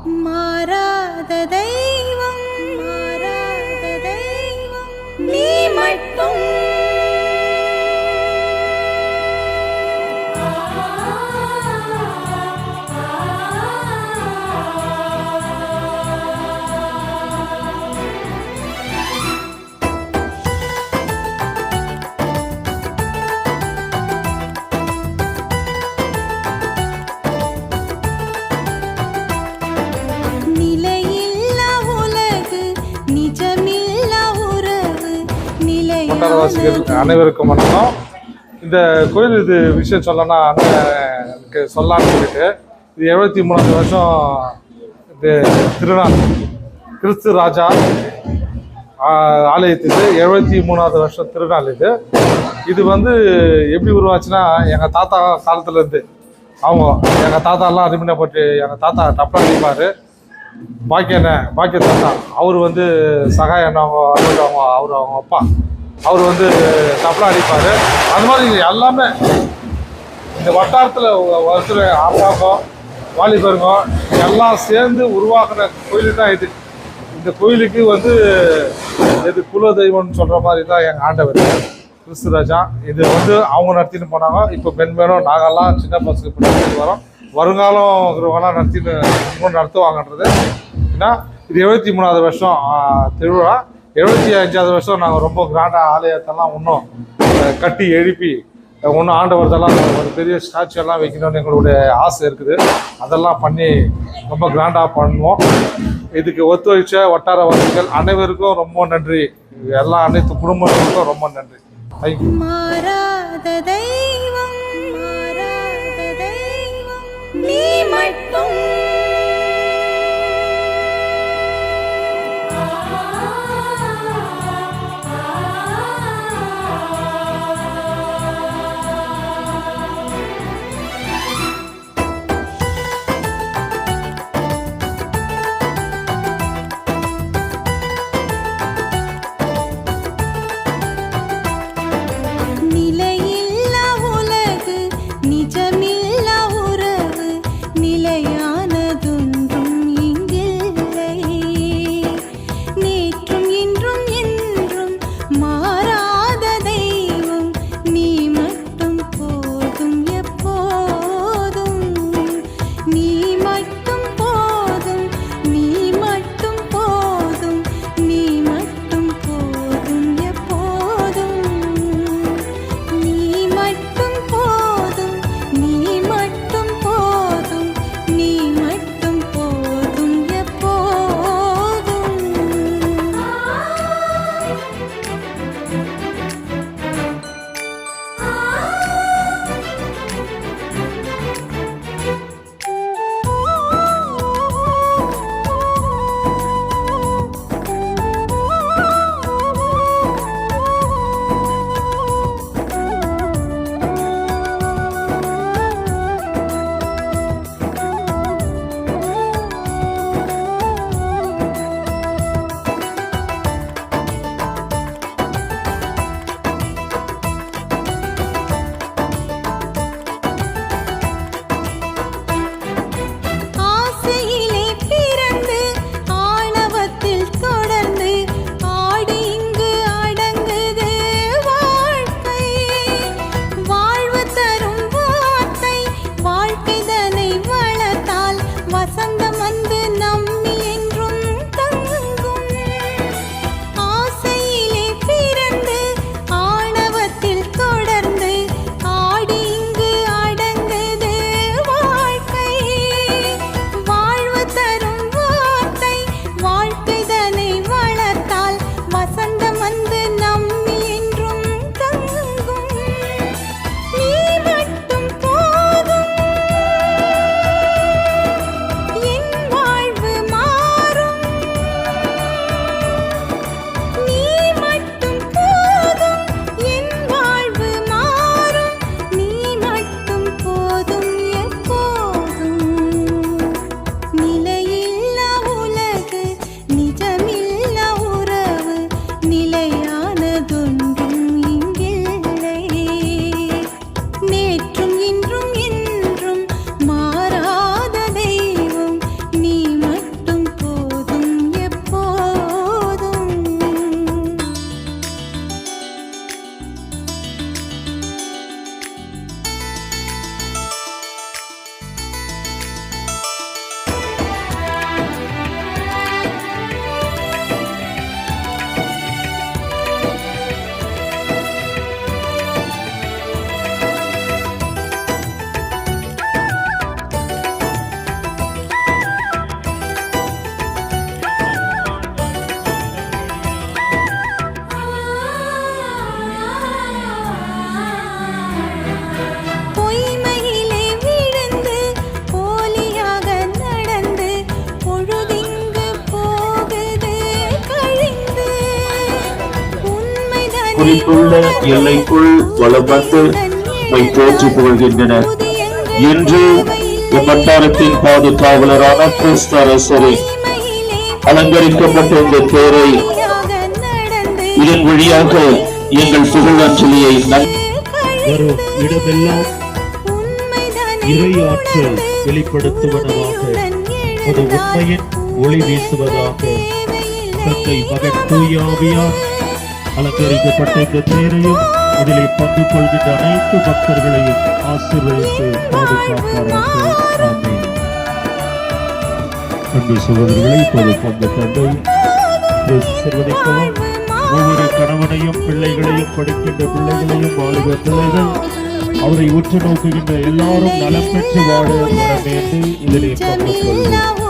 மாறாத தெய்வம் மாறாத தெய்வம் நீ மட்டும். வட்டாரவாசிகள் அனைவருக்கும் வணக்கம். இந்த கோயில் இது விஷயம் சொல்லனா எனக்கு சொல்லலான்னு சொல்லிட்டு, இது 73வது வருஷம் இது திருநாள். கிறிஸ்து ராஜா ஆலயத்துக்கு 73வது வருஷம் திருநாள். இது வந்து எப்படி உருவாச்சுன்னா, எங்கள் தாத்தா காலத்துலேருந்து எங்கள் தாத்தாலாம் அருமையாக போட்டு எங்கள் தாத்தா டப்பா அடிப்பார். பாக்கிய தாத்தா அவர் வந்து சகாய அண்ணவங்க அவங்க அப்பா அவர் வந்து தப்பலா அடிப்பார். அது மாதிரி எல்லாமே இந்த வட்டாரத்தில் ஒருத்தர் அப்பாக்கோ வாலிபருங்கோ எல்லாம் சேர்ந்து உருவாக்குற கோயில் தான் இது. இந்த கோயிலுக்கு வந்து இது குல தெய்வம்னு சொல்கிற மாதிரி தான் எங்கள் ஆண்டவர் கிறிஸ்து ராஜா. இது வந்து அவங்க நடத்தின்னு போனாங்க. இப்போ மென்மேலும் நாங்கள்லாம் சின்ன பசங்க இப்படி வரோம். வருங்காலம் இருக்கிறவங்களாம் நடத்துவாங்கன்றது. ஏன்னா இது 73வது வருஷம் திருவிழா. 75வது வருஷம் நாங்கள் ரொம்ப கிராண்டாக ஆலயத்தெல்லாம் இன்னும் கட்டி எழுப்பி இன்னும் ஆண்டவர்தெல்லாம் ஒரு பெரிய ஸ்டாச்சு எல்லாம் வைக்கணும்னு எங்களுடைய ஆசை இருக்குது. அதெல்லாம் பண்ணி ரொம்ப கிராண்டாக பண்ணுவோம். இதுக்கு ஒத்துழைச்ச வட்டாரவாசிகள் அனைவருக்கும் ரொம்ப நன்றி. அனைத்து குடும்பங்களுக்கும் ரொம்ப நன்றி. தேங்க்யூ. மாறாத தெய்வம் மாறாத தெய்வம் நீ மட்டும். நிலையில்லா உலகு நிஜமில்லா உறவு நிலையான குறித்துள்ள எல்லைக்குள் வலம் வந்து உம்மை போற்றி புகழ்கின்றனர். இன்று வட்டாரத்தின் பாதுகாவலரான கிறிஸ்து அரசரை அலங்கரிக்கப்பட்ட இந்த பேரை இதன் வழியாக எங்கள் புகழஞ்சலியை வரும் இடமெல்லாம் இறை ஆற்றல் வெளிப்படுத்துவதாக, ஒரு உண்மையின் ஒளி வீசுவதாக. தந்தை மகன் தூயாவியார் அலங்கரிக்கப்பட்ட இந்த பேரையும் இதிலே பங்கு கொள்கின்ற அனைத்து பக்தர்களையும் ஆசீர்வதித்து பாதுகாப்பாராக. ஆமென். அன்பு சகோதரர்களை இப்போது பங்கு தந்தை ஆசீர்வதிக்கவும், ஒவ்வொரு கணவனையும் பிள்ளைகளையும் படிக்கின்ற பிள்ளைகளையும் வாழுகிற பிள்ளைகள் அவரை உற்று நோக்குகின்ற எல்லாரும் நலம் பெற்று வாழ வரவேண்டு இதிலே பங்கு கொள்வோம்.